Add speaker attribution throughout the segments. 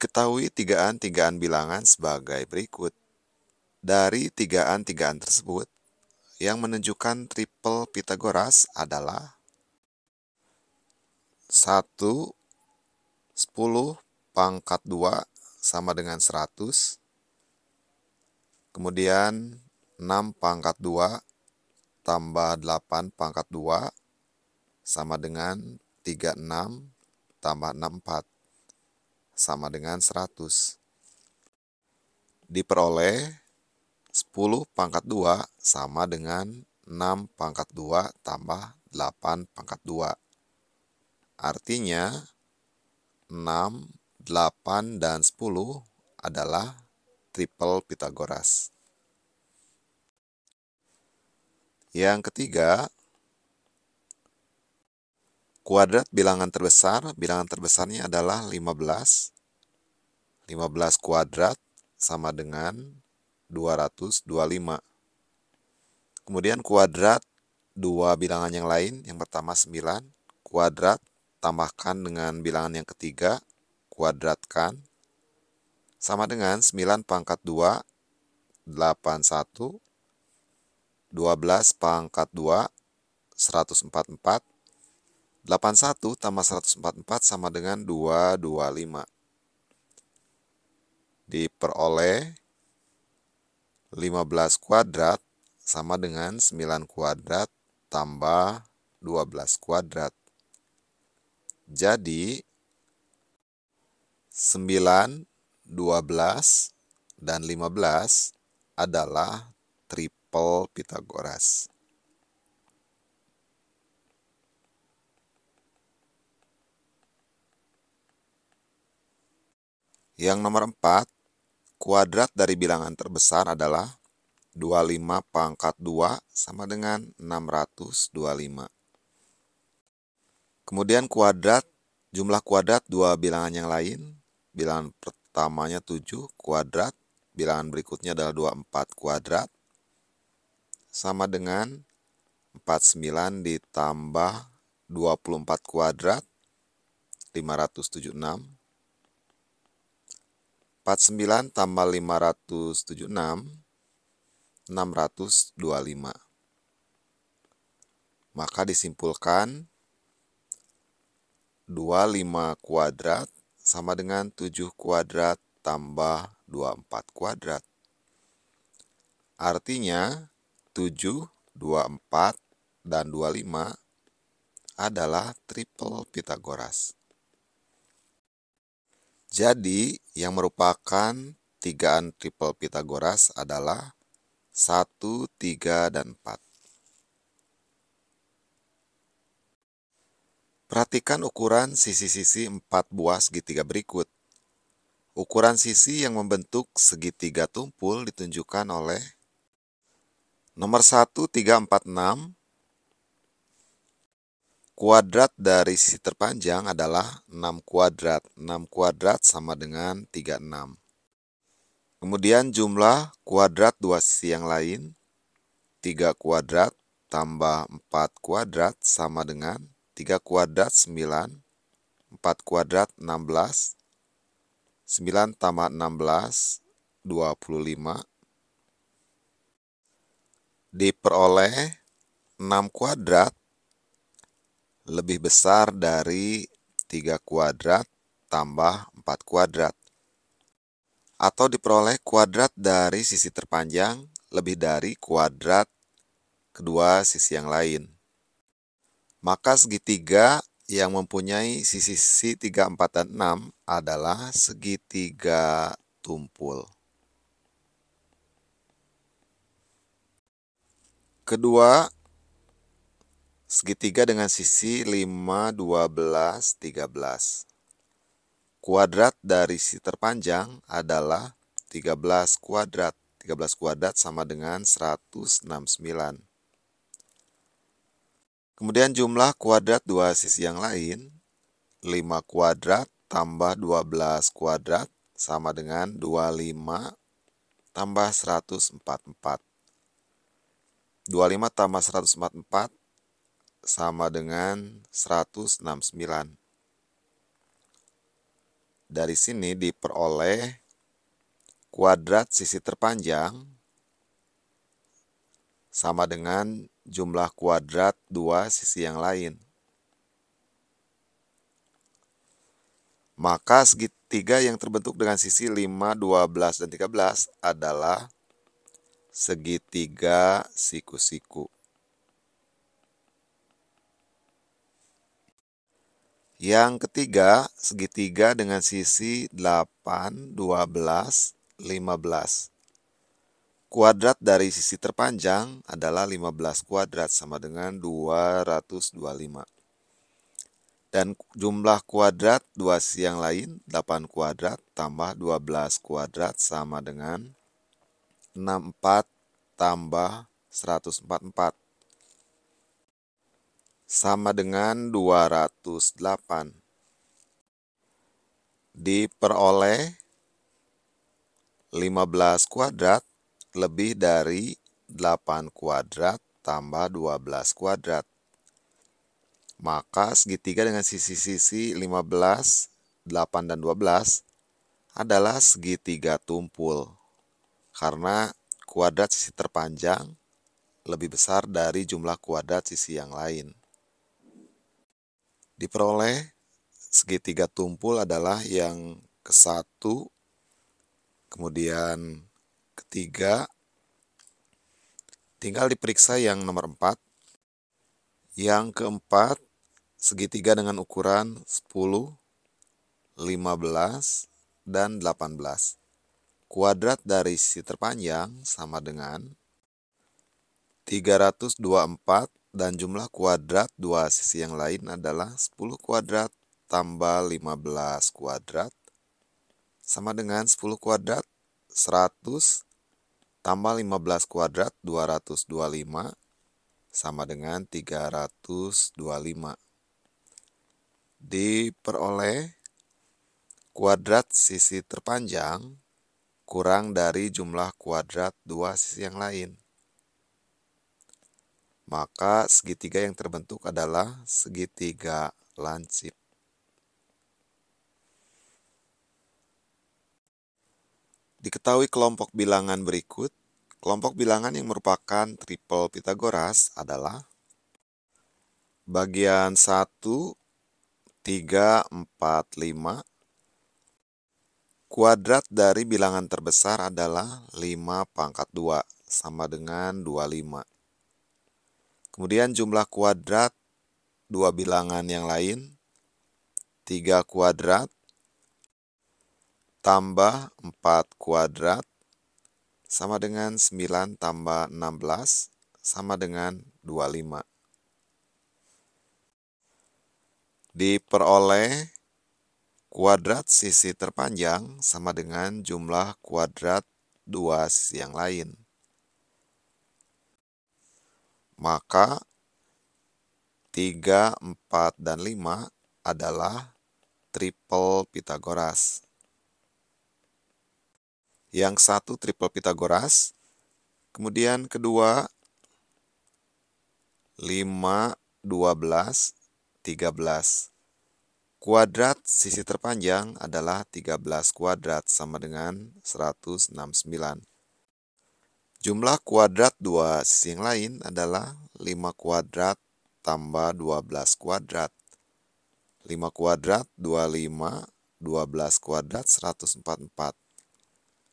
Speaker 1: Diketahui tigaan-tigaan bilangan sebagai berikut. Dari tigaan-tigaan tersebut, yang menunjukkan triple Pythagoras adalah 1, 10 pangkat 2 sama dengan 100. Kemudian 6 pangkat 2 tambah 8 pangkat 2 sama dengan 36 tambah 64 sama dengan 100. Diperoleh 10 pangkat 2 sama dengan 6 pangkat 2 tambah 8 pangkat 2. Artinya 6, 8, dan 10 adalah triple Pythagoras. Yang ketiga, kuadrat bilangan terbesar. Bilangan terbesarnya adalah 15. 15 kuadrat sama dengan 225. Kemudian kuadrat dua bilangan yang lain. Yang pertama 9. Kuadrat tambahkan dengan bilangan yang ketiga. Kuadratkan. Sama dengan 9 pangkat 2, 81. 12 pangkat 2, 144. 81 tambah 144 sama dengan 225. Diperoleh 15 kuadrat sama dengan 9 kuadrat tambah 12 kuadrat. Jadi 9, 12, dan 15 adalah triple Pythagoras. Yang nomor 4, kuadrat dari bilangan terbesar adalah 25 pangkat 2 sama dengan 625. Kemudian jumlah kuadrat dua bilangan yang lain. Bilangan pertamanya 7 kuadrat, bilangan berikutnya adalah 24 kuadrat. Sama dengan 49 ditambah 24 kuadrat, 576. 49 tambah 576, 625. Maka disimpulkan 25 kuadrat sama dengan 7 kuadrat tambah 24 kuadrat. Artinya 7, 24, dan 25 adalah triple Pythagoras. Jadi yang merupakan tigaan triple Pythagoras adalah 1, 3, dan 4. Perhatikan ukuran sisi-sisi 4 buah segitiga berikut. Ukuran sisi yang membentuk segitiga tumpul ditunjukkan oleh nomor 1, 3, 4, 6. Kuadrat dari sisi terpanjang adalah 6 kuadrat. 6 kuadrat sama dengan 36. Kemudian jumlah kuadrat dua sisi yang lain, 3 kuadrat tambah 4 kuadrat sama dengan 3 kuadrat 9, 4 kuadrat 16, 9 tambah 16, 25. Diperoleh 6 kuadrat lebih besar dari 3 kuadrat tambah 4 kuadrat. Atau diperoleh kuadrat dari sisi terpanjang lebih dari kuadrat kedua sisi yang lain. Maka segitiga yang mempunyai sisi-sisi 3, 4, dan 6 adalah segitiga tumpul. Kedua, segitiga dengan sisi 5, 12, 13. Kuadrat dari sisi terpanjang adalah 13 kuadrat. 13 kuadrat sama dengan 169. Kemudian jumlah kuadrat dua sisi yang lain, 5 kuadrat tambah 12 kuadrat sama dengan 25 tambah 144. 25 tambah 144 sama dengan 169. dari sini diperoleh kuadrat sisi terpanjang sama dengan jumlah kuadrat dua sisi yang lain. Maka segitiga yang terbentuk dengan sisi 5, 12, dan 13 adalah segitiga siku-siku. Yang ketiga, segitiga dengan sisi 8, 12, 15. Kuadrat dari sisi terpanjang adalah 15 kuadrat sama dengan 225. Dan jumlah kuadrat dua sisi yang lain, 8 kuadrat tambah 12 kuadrat sama dengan 64 tambah 144. Sama dengan 208. Diperoleh 15 kuadrat lebih dari 8 kuadrat tambah 12 kuadrat. Maka segitiga dengan sisi-sisi 15, 8, dan 12 adalah segitiga tumpul. Karena kuadrat sisi terpanjang lebih besar dari jumlah kuadrat sisi yang lain. Diperoleh segitiga tumpul adalah yang ke-1, kemudian ketiga, tinggal diperiksa yang nomor 4. Yang keempat, segitiga dengan ukuran 10, 15, dan 18. Kuadrat dari sisi terpanjang sama dengan 324 dan jumlah kuadrat dua sisi yang lain adalah 10 kuadrat tambah 15 kuadrat sama dengan 10 kuadrat 100 tambah 15 kuadrat 225 sama dengan 325. Diperoleh kuadrat sisi terpanjang kurang dari jumlah kuadrat dua sisi yang lain. Maka segitiga yang terbentuk adalah segitiga lancip. Diketahui kelompok bilangan berikut. Kelompok bilangan yang merupakan triple Pitagoras adalah bagian 1, 3, 4, 5. Kuadrat dari bilangan terbesar adalah 5 pangkat 2 sama dengan 25. Kemudian jumlah kuadrat dua bilangan yang lain 3 kuadrat tambah 4 kuadrat sama dengan 9 tambah 16 sama dengan 25. Diperoleh kuadrat sisi terpanjang sama dengan jumlah kuadrat dua sisi yang lain. Maka 3, 4, dan 5 adalah triple Pitagoras. Yang satu triple Pitagoras, kemudian kedua 5, 12, 13. Kuadrat sisi terpanjang adalah 13 kuadrat sama dengan 169. Jumlah kuadrat dua sisi yang lain adalah 5 kuadrat tambah 12 kuadrat. 5 kuadrat 25, 12 kuadrat 144.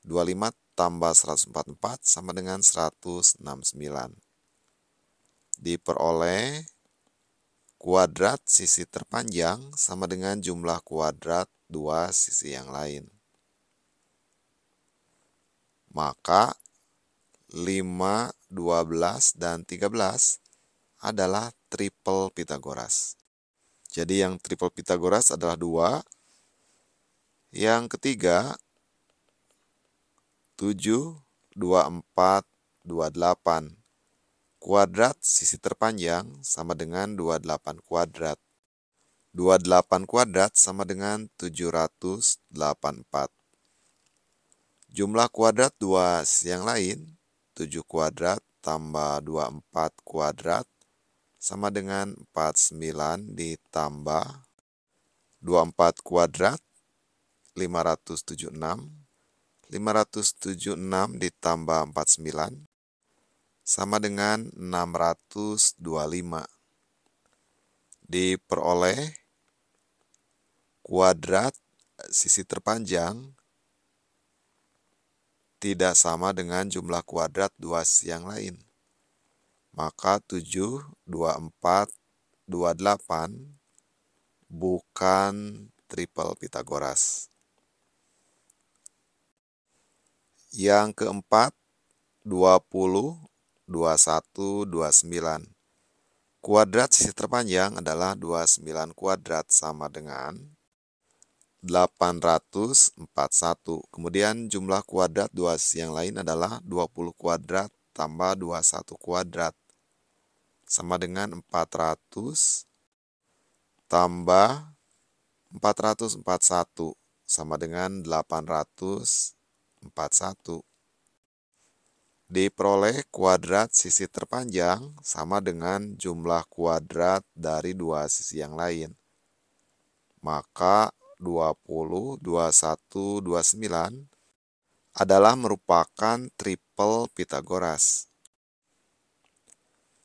Speaker 1: 25 tambah 144 sama dengan 169. Diperoleh kuadrat sisi terpanjang sama dengan jumlah kuadrat dua sisi yang lain. Maka 5, 12, dan 13 adalah triple Pitagoras. Jadi yang triple Pitagoras adalah 2. Yang ketiga 7, 24, 28. Kuadrat sisi terpanjang sama dengan 28 kuadrat. 28 kuadrat sama dengan 784. Jumlah kuadrat dua sisi yang lain, 7 kuadrat tambah 24 kuadrat sama dengan 49 ditambah 24 kuadrat 576. 576 ditambah 49 sama dengan 625. Diperoleh kuadrat sisi terpanjang tidak sama dengan jumlah kuadrat dua sisi yang lain. Maka 7, 24, 28 bukan triple Pitagoras. Yang keempat, 20, 21, 29. Kuadrat sisi terpanjang adalah 29 kuadrat sama dengan 841. Kemudian jumlah kuadrat dua sisi yang lain adalah 20 kuadrat tambah 21 kuadrat sama dengan 400 tambah 441 sama dengan 841. Diperoleh kuadrat sisi terpanjang sama dengan jumlah kuadrat dari dua sisi yang lain. Maka 20, 21, 29 adalah merupakan triple Pitagoras.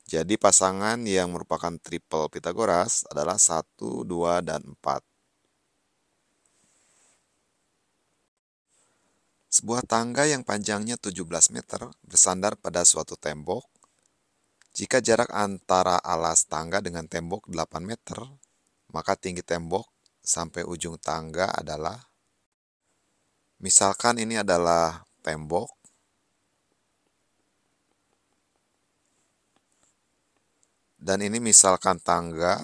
Speaker 1: Jadi pasangan yang merupakan triple Pitagoras adalah 1, 2, dan 4. Sebuah tangga yang panjangnya 17 meter bersandar pada suatu tembok. Jika jarak antara alas tangga dengan tembok 8 meter, maka tinggi tembok sampai ujung tangga adalah, misalkan ini adalah tembok, dan ini misalkan tangga,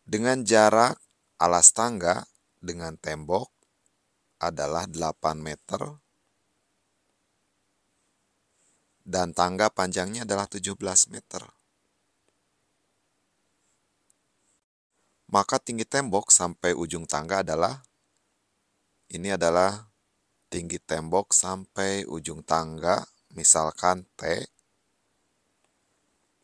Speaker 1: dengan jarak alas tangga dengan tembok adalah 8 meter, dan tangga panjangnya adalah 17 meter. Maka tinggi tembok sampai ujung tangga adalah, ini adalah tinggi tembok sampai ujung tangga, misalkan T.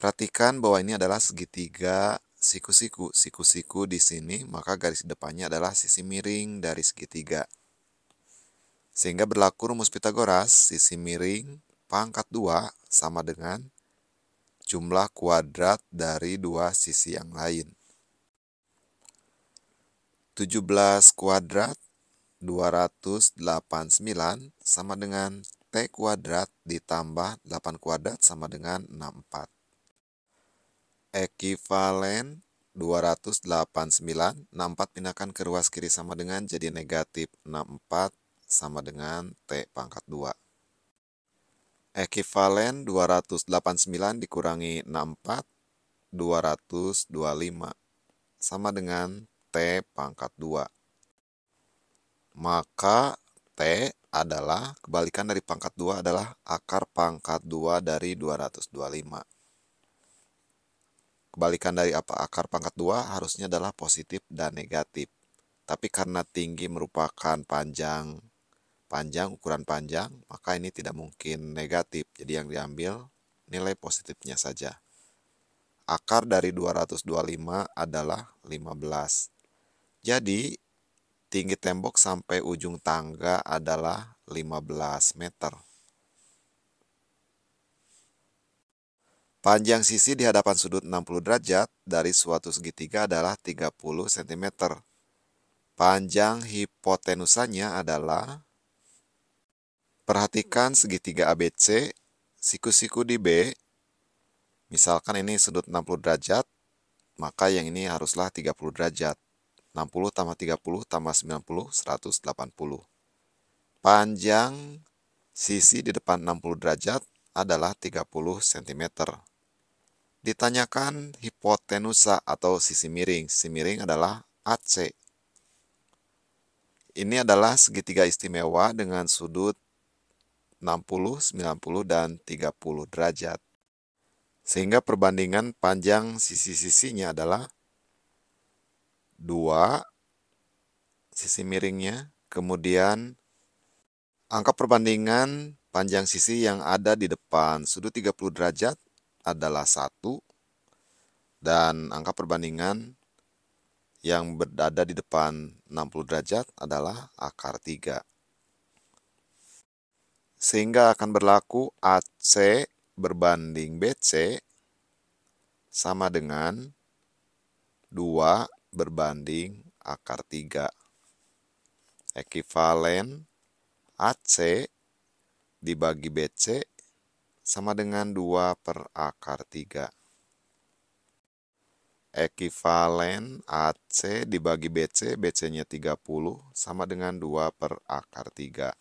Speaker 1: Perhatikan bahwa ini adalah segitiga siku-siku. Siku-siku di sini, maka garis depannya adalah sisi miring dari segitiga. Sehingga berlaku rumus Pitagoras, sisi miring pangkat 2 sama dengan jumlah kuadrat dari dua sisi yang lain. 17 kuadrat 289 sama dengan T kuadrat ditambah 8 kuadrat sama dengan 64. Ekivalen 289, 64 pindahkan ke ruas kiri sama dengan jadi negatif 64 sama dengan T pangkat 2. Ekivalen 289 dikurangi 64, 225, sama dengan T pangkat 2. Maka T adalah, kebalikan dari pangkat 2 adalah akar pangkat 2 dari 225. Kebalikan dari akar pangkat 2 harusnya adalah positif dan negatif. Tapi karena tinggi merupakan panjang, ukuran panjang, maka ini tidak mungkin negatif. Jadi yang diambil nilai positifnya saja. Akar dari 225 adalah 15. Jadi tinggi tembok sampai ujung tangga adalah 15 meter. Panjang sisi di hadapan sudut 60 derajat dari suatu segitiga adalah 30 cm. Panjang hipotenusanya adalah, perhatikan segitiga ABC, siku-siku di B, misalkan ini sudut 60 derajat, maka yang ini haruslah 30 derajat. 60 tambah 30 tambah 90, 180. Panjang sisi di depan 60 derajat adalah 30 cm. Ditanyakan hipotenusa atau sisi miring. Sisi miring adalah AC. Ini adalah segitiga istimewa dengan sudut 60, 90, dan 30 derajat. Sehingga perbandingan panjang sisi-sisinya adalah 2 sisi miringnya, kemudian angka perbandingan panjang sisi yang ada di depan sudut 30 derajat adalah 1, dan angka perbandingan yang berada di depan 60 derajat adalah akar 3. Sehingga akan berlaku AC berbanding BC sama dengan 2 berbanding akar 3. Ekivalen AC dibagi BC sama dengan 2 per akar 3. Ekivalen AC dibagi BC, BC-nya 30, sama dengan 2 per akar 3.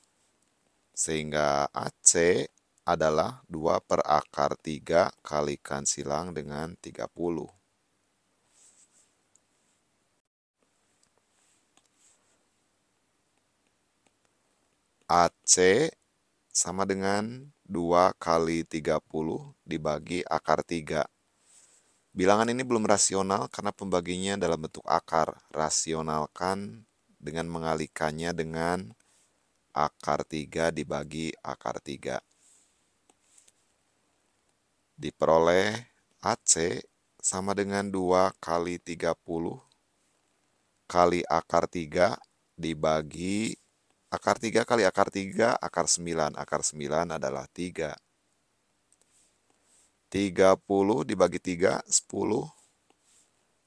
Speaker 1: Sehingga AC adalah 2 per akar 3 kalikan silang dengan 30. AC sama dengan 2 kali 30 dibagi akar 3. Bilangan ini belum rasional karena pembaginya dalam bentuk akar. Rasionalkan dengan mengalikannya dengan akar 3 dibagi akar 3. Diperoleh AC sama dengan 2 kali 30 kali akar 3 dibagi akar 3 kali akar 3, akar 9. Akar 9 adalah 3. 30 dibagi 3, 10,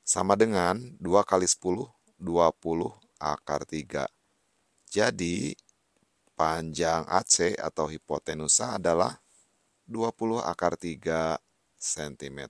Speaker 1: sama dengan 2 kali 10, 20 akar 3. Jadi, panjang AC atau hipotenusa adalah 20 akar 3 cm.